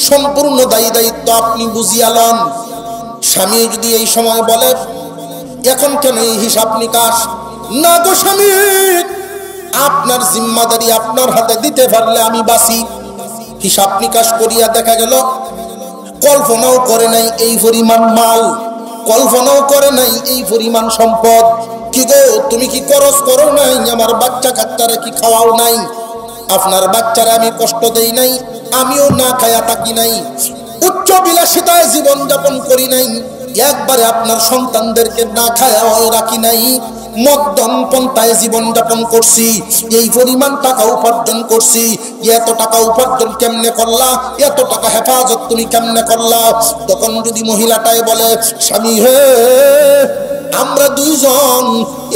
সম্পূর্ণ দায়িত্ব আপনি বুঝিয়া লন। স্বামী যদি এই সময় বলে, এখন কেন এই হিসাব নিকাশ? না গো স্বামী, আপনার জিম্মাদারি আপনার হাতে দিতে পারলে আমি বাঁচি। হিসাব নিকাশ করিয়া দেখা গেল কল্পনাও করে নাই এই পরিমাণ মাল, কল্পনাও করে নাই এই পরিমাণ সম্পদ। কি গো, তুমি কি খরচ করো নাই? আমার বাচ্চা কাচ্চারা কি খাওয়াও নাই? আপনার বাচ্চারা আমি কষ্ট দেই নাই, আমিও না খায়া থাকি নাই, উচ্চ বিলাসিতায় জীবন যাপন করি নাই, একবারে আপনার সন্তানদেরকে না খায়া রাখি নাই, মধ্যম পন্থায় জীবন যাপন করছি, এই পরিমাণ টাকা উপার্জন করছি। এত টাকা উপার্জন কেমনে করলা, এত টাকা হেফাজত তুমি কেমনে করলা? তখন যদি মহিলাটাই বলে, স্বামী হে, আমরা দুইজন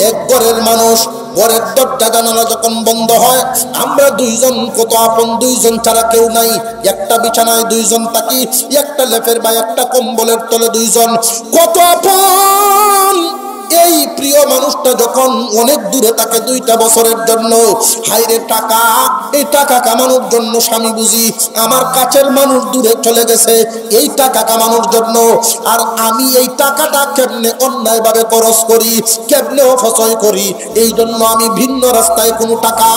এক ঘরের মানুষ, ঘরের দরজা জানালা যখন বন্ধ হয় আমরা দুইজন কত আপন, দুইজন ছাড়া কেউ নাই, একটা বিছানায় দুইজন থাকি, একটা লেপের বা একটা কম্বলের তলে দুইজন, কত আপন। এই প্রিয় মানুষটা যখন অনেক দূরে থাকে 2টা বছরের জন্য, হাইরে টাকা, এই টাকা কামানোর জন্য স্বামী বুঝি আমার কাছের মানুষ দূরে চলে গেছে এই টাকা কামানোর জন্য, আর আমি এই টাকাটা কেমনে অন্যায় ভাবে খরচ করি, কেমনে অপচয় করি, এই জন্য আমি ভিন্ন রাস্তায় কোনো টাকা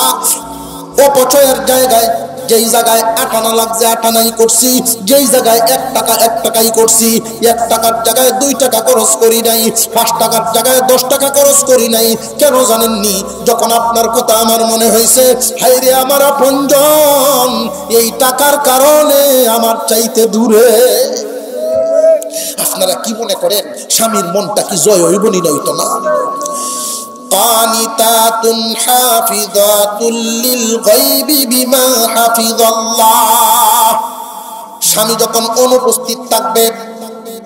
অপচয়ের জায়গায়, যেই জায়গায় 8 আনা লাগছে 8 আনাই করছি, যেই জায়গায় 1 টাকা 1 টাকাই করছি, 1 টাকার জায়গায় 2 টাকা খরচ করি নাই, 5 টাকার জায়গায় 10 টাকা খরচ করি নাই। কেন জানেননি? যখন আপনার কথা আমার মনে হয়েছে, হায়রে আমার আপনজন এই টাকার কারণে আমার চাইতে দূরে। আপনারা কি মনে করেন স্বামীর মনটা কি জয় হইবনি? নয়তো না। قانتات حافظات للغيب بما حفظ الله। স্বামী যখন অনুপস্থিত থাকবে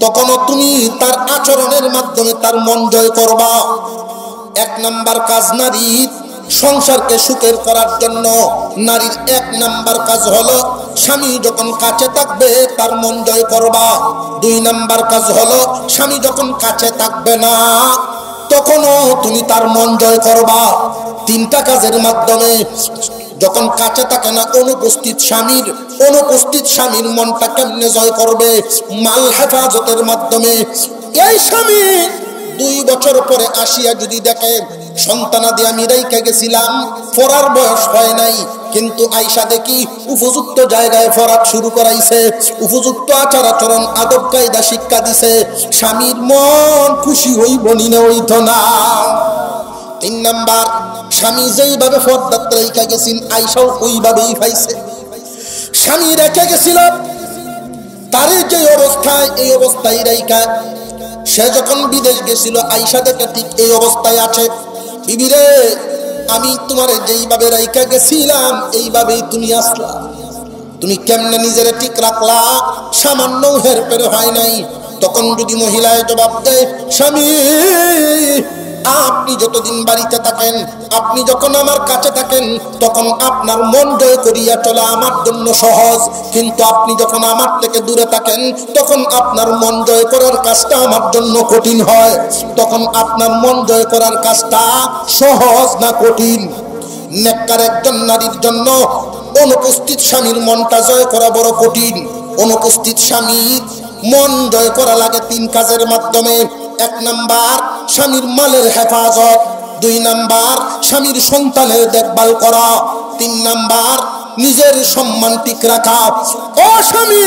তখনও তুমি তার আচরণের মাধ্যমে তার মন জয় করবা। 1 নাম্বার কাজ নারীর সংসারকে সুখের করার জন্য নারীর 1 নাম্বার কাজ হলো স্বামী যখন কাছে থাকবে তার মন জয় করবা। 2 নাম্বার কাজ হলো স্বামী যখন কাছে থাকবে না তখনও তুমি তার মন জয় করবা। 3টা কাজের মাধ্যমে, যখন কাছে থাকে না অনুপস্থিত স্বামীর মনটা কেমনে জয় করবে? মাল হেফাজতের মাধ্যমে। এই স্বামী 2 বছর পরে আসিয়া যদি দেখে সন্তানাদি আমি রাইখা গেছিলাম, পড়ার বয়স হয় নাই, কিন্তু আইসা দেখি উপযুক্ত জায়গায় পড়া শুরু করাইছে, উপযুক্ত আচার আচরণ আদব কায়দা শিক্ষা দিছে, স্বামীর মন খুশি হইবনি না? হইতো না। 3 নাম্বার, স্বামী যেইভাবে পর্দাত রাইখা গেছেন আইসাও ওইভাবেই পাইছে। স্বামী রেখে গেছিল তারে যে অবস্থায়, এই অবস্থায় রাইখা সে যখন বিদেশ গেছিল আইসা দেখে ঠিক এই অবস্থায় আছে। বিবি রে, আমি তোমারে যেইভাবে রাইখা গেছিলাম এইভাবেই তুমি আসলা, তুমি কেমনে নিজেরে ঠিক রাখলা? সামান্য হেরফের হয় নাই। তখন যদি মহিলায় জবাব দেয়, স্বামী আপনি যতদিন বাড়িতে থাকেন, আপনি যখন আমার কাছে থাকেন তখন আপনার মন জয় করিয়া চলা আমার জন্য সহজ, কিন্তু আপনি যখন আমার থেকে দূরে থাকেন তখন আপনার মন জয় করার কাজটা আমার জন্য কঠিন হয়। তখন আপনার মন জয় করার কাজটা সহজ না কঠিন? নেককার একজন নারীর জন্য অনুপস্থিত স্বামীর মনটা জয় করা বড় কঠিন। অনুপস্থিত স্বামীর মন জয় করা লাগে 3 কাজের মাধ্যমে। 1 নাম্বার, স্বামীর মালের হেফাজত। 2 নাম্বার, স্বামীর সন্তানের দেখভাল করা। 3 নাম্বার, নিজের সম্মান ঠিক রাখা। ও স্বামী,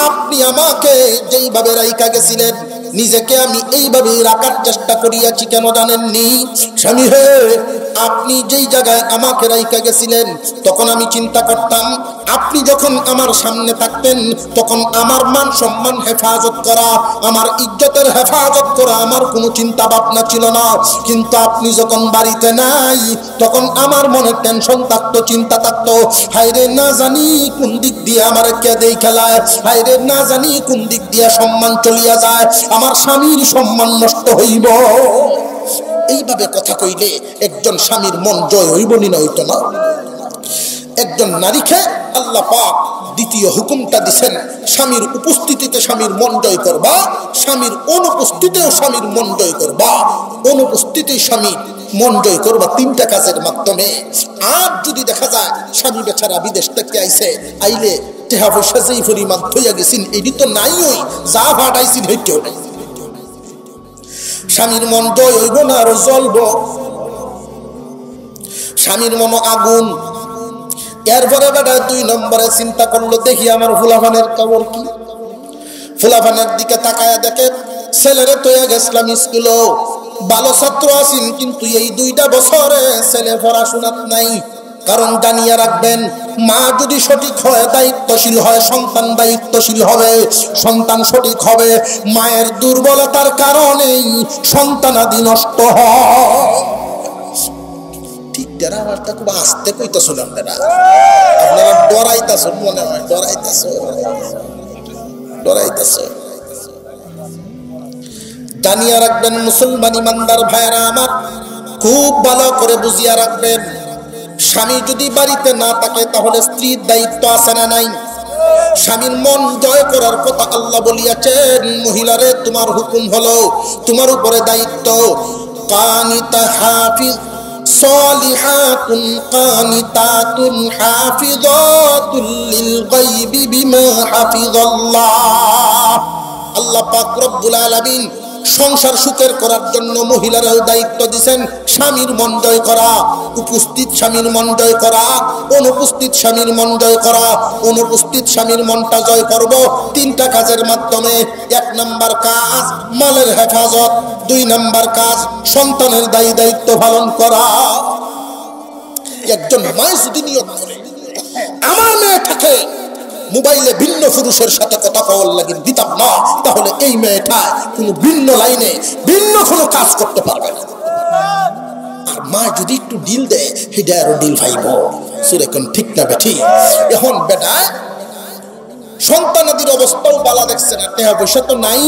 আপনি আমাকে যেইভাবে রাইখা গেছিলেন নিজেকে আমি এইভাবেই রাখার চেষ্টা করিয়াছি, কেন জানেননি? স্বামী হে, আপনি যেই জায়গায় আমাকে রাইখা গেছিলেন তখন আমি চিন্তা করতাম আপনি যখন আমার সামনে থাকতেন তখন আমার মান সম্মান হেফাজত করা, আমার ইজ্জতের হেফাজত করা আমার কোনো চিন্তা ভাবনা ছিল না। কিন্তু আপনি যখন বাড়িতে নাই তখন আমার মনে টেনশন থাকতো, চিন্তা থাকতো, হায়রে না জানি কোন দিক দিয়ে আমার কেঁদেই খেলায়, হায়রে না জানি কোন দিক দিয়ে সম্মান চলিয়া যায়, আমার স্বামীর সম্মান নষ্ট হইব। এইভাবে কথা কইলে একজন স্বামীর মন জয় হইবনি? না হইতো না। একজন নারীকে আল্লাহ পাক দ্বিতীয় হুকুমটা দিবেন, স্বামীর উপস্থিতিতে স্বামীর মন জয় করবা, স্বামীর অনুপস্থিতিতেও স্বামীর মন জয় করবা। অনুপস্থিতি স্বামীর মন জয় করবা 3টা কাজের মাধ্যমে। আর যদি দেখা যায় স্বামী বেচারা বিদেশ থেকে আইলে টেহা পয়সা যেই পরিমাণ থইয়া গেছেন এটি তো নাই, ওই যা ভাটাইছি হইতেও নাই, স্বামীর মন জয় হইব না, আরো জ্বলব। স্বামীর মন আগুন। এরপরে বেটা 2 নম্বরে চিন্তা করলো, দেখি আমার ফুলাফানের খবর কি। ফুলাফানের দিকে তাকায়া দেখে ছেলেরে তৈয়া গেছিলাম স্কুলে, ভালো ছাত্র আছেন, কিন্তু এই 2টা বছরে ছেলে পড়াশোনাত নাই। কারণ জানিয়ে রাখবেন, মা যদি সঠিক হয়, দায়িত্বশীল হয়, সন্তান দায়িত্বশীল হবে, সন্তান সঠিক হবে। মায়ের দুর্বলতার কারণেই সন্তানাদি নষ্ট হয়। ঠিক যারা আওয়াজটা খুব আস্তে কইতেছিল, আপনারা ডরাইতেছ, মনে হয় ডরাইতেছ। জানিয়ে রাখবেন মুসলমান ইমানদার ভাইরা আমার, খুব ভালো করে বুঝিয়া রাখবেন, স্বামী যদি বাড়িতে না থাকে তাহলে স্ত্রীর দায়িত্ব আছে না নাই? স্বামীর মন জয় করার কথা আল্লাহ বলিয়াছেন, মহিলারে তোমার হুকুম হলো, তোমার উপরে দায়িত্ব। কানিতা হাফিজ সালিহাতুন কানিতাতুন হাফিজাতুল লিল গায়বি বিমা হাফিজাল্লাহ। আল্লাহ পাক রব্বুল আলামিন সংসার সুখের করার জন্য মহিলারাও দায়িত্ব দিয়েছেন স্বামীর মন জয় করা, উপস্থিত স্বামীর মন জয় করা, অনুপস্থিত স্বামীর মন জয় করা। অনুপস্থিত স্বামীর মনটা জয় করব তিনটা কাজের মাধ্যমে। 1 নাম্বার কাজ মালের হেফাজত, 2 নাম্বার কাজ সন্তানের দায়িত্ব পালন করা। একজন মা যদি নিয়ত করে, আমার মেয়েটাকে মোবাইলে ভিন্ন পুরুষের সাথে কথা কওয়ার লাগি দিতাম না, তাহলে এই মেয়েটা কোনো ভিন্ন লাইনে ভিন্ন কোনো কাজ করতে পারবে না। আর মা যদি একটু ডিল দেয়, সেটা আরো ডিল পাইব। এখন ঠিক না বেঠি? এখন বেটা সন্তানাদির অবস্থাও বালা দেখছে না, টাকা পয়সা তো নাই,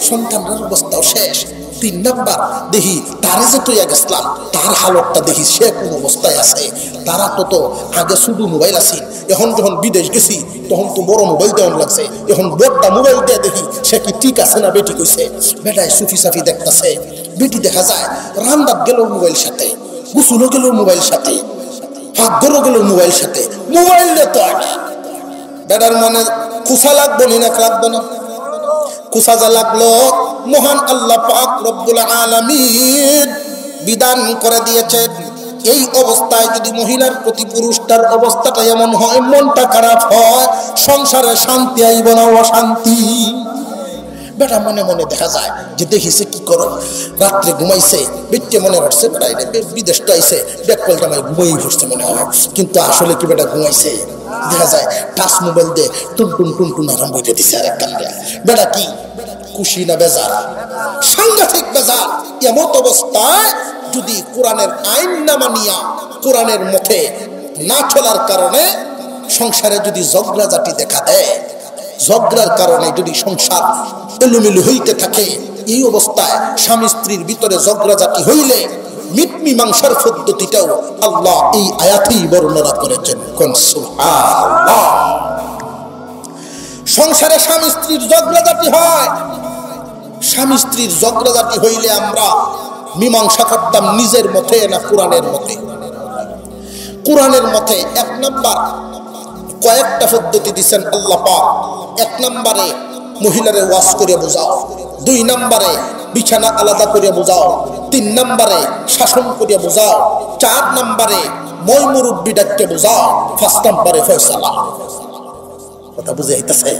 সন্তানের অবস্থাও শেষ। 3 নাম্বার দেখি তারে যে তুই গেছিলাম, তার হালতটা দেখি সে কোন অবস্থায় আছে। তারা তো আগে শুধু মোবাইল আছে, এখন যখন বিদেশ গেছি তখন তো বড় মোবাইল দেওয়ান লাগছে। এখন বড়টা মোবাইল দিয়ে দেখি সে কি ঠিক আছে না বেটি কইছে। বেটায় সুফি সাফি দেখতেছে, বেটি দেখা যায় রান্দাত গেল মোবাইল সাথে, গুসুলও গেল মোবাইল সাথে, হাত ধরো গেল মোবাইল সাথে। মোবাইল দিয়ে তো আগে বেটার মনে খুশা লাগবো না লাগবো না? খুশা যা লাগলো, মহান আল্লাহ পাক রব্বুল আলামিন বিধান করে দিয়েছেন, এই অবস্থায় যদি মহিলার প্রতি পুরুষটার অবস্থাটা এমন হয়, মনটা খারাপ হয়, সংসারে শান্তি আইব না অশান্তি। বেটা মনে মনে দেখা যায় যে দেখিছে কি করো, রাত্রে ঘুমাইছে, বেটে মনে হচ্ছে বেটা বিদেশটা আইছে, ব্যাক কলটা নাই ঘুমাই পড়ছে মনে হয়, কিন্তু আসলে কি বেটা ঘুমাইছে। দেখা যায় টাচ মোবাইল দিয়ে টুনটুন টুনটুন আরম্ভ হইতে দিছে আর একটা বেটা কি খুশি না বেজার? সাংঘাতিক বেজার। এমন অবস্থায় যদি কোরআনের আইন না মানিয়া, কোরআনের মতে না চলার কারণে সংসারে যদি ঝগড়াঝাটি দেখা দেয়, ঝগড়ার কারণে যদি সংসার এলোমেলো হইতে থাকে, এই অবস্থায় স্বামী স্ত্রীর ভিতরে ঝগড়াঝাটি হইলে মিট মীমাংসার পদ্ধতিটাও আল্লাহ এই আয়াতেই বর্ণনা করেছেন। কোন সুবহানাল্লাহ। সংসারে স্বামী স্ত্রীর ঝগড়াঝাটি হয়, স্বামী স্ত্রীর ঝগড়াঝাটি হইলে আমরা মীমাংসা করতাম নিজের মতে না কোরআনের মতে? কোরআনের মতে 1 নাম্বার কয়েকটা পদ্ধতি দিচ্ছেন আল্লাহ পাক। 1 নম্বরে মহিলারে ওয়াজ করে বোঝাও, 2 নম্বরে বিছানা আলাদা করে বোঝাও, 3 নম্বরে শাসন করে বোঝাও, 4 নম্বরে মই মুরব্বি ডাকতে বোঝাও, 5 নম্বরে ফয়সালা। কথা বুঝে হইতেছে?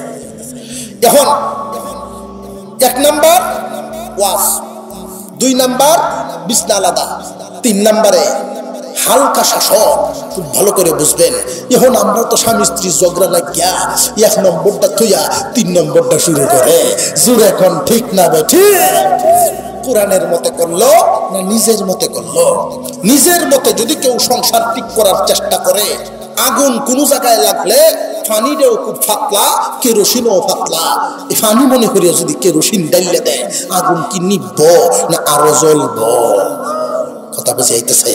এখন 1 নম্বর ওয়াজ, 2 নম্বর বিছানা আলাদা, 3 নম্বরে হালকা শাসন। খুব ভালো করে বুঝবেন, এখন আমরা তো স্বামী স্ত্রী ঝগড়া লাগিয়া 1 নম্বরটা থইয়া 3 নম্বরটা শুরু করে, জোরে এখন ঠিক না বেঠি? কোরআনের মতে করলো না নিজের মতে করলো? নিজের মতে যদি কেউ সংসার ঠিক করার চেষ্টা করে, আগুন কোন জায়গায় লাগলে পানিটাও খুব পাতলা, কেরোসিনও পাতলা, এই পানি মনে করিয়া যদি কেরোসিন ডাইলে দেয়, আগুন কি নিভব না আরো জ্বলব? কথা বুঝে আইতেছে?